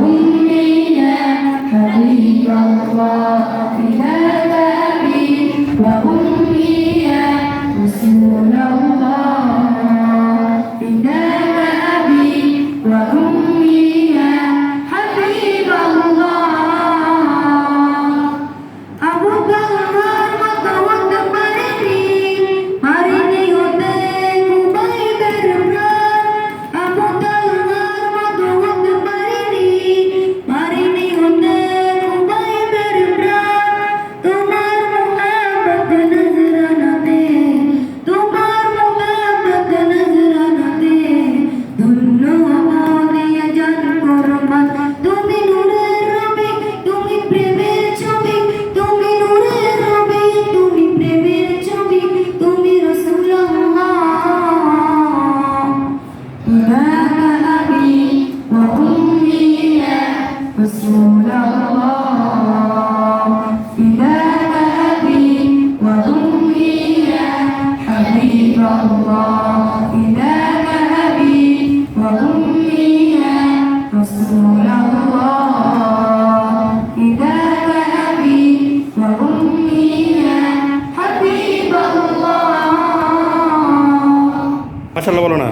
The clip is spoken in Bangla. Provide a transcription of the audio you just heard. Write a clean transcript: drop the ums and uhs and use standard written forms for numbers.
وأمي يا حبيب الله فداك أبي وأمي يا رسول الله فداك أبي وأمي يا حبيب الله أبو بكر متوت مرني مرني وتك وبيبر أبو بكر متوت مرني مرني وتك وبيبر তোমার মোহাব্বত নজরানাতে তোমার মোহাব্বত নজরানাতে ধন্য আমাদের জান কুরবান তুমি নূরের রবি তুমি প্রেমের ছবি তুমি নূরের রবি তুমি প্রেমের ছবি তুমি রাসূলুল্লাহ ইলাকা আবি ওয়া উম্মি ইয়া রাসূলুল্লাহ فداك أبي وأمي يا حبيب الله فداك أبي وأمي يا رسول الله فداك أبي وأمي يا حبيب الله মাশাআল্লাহ বলো না।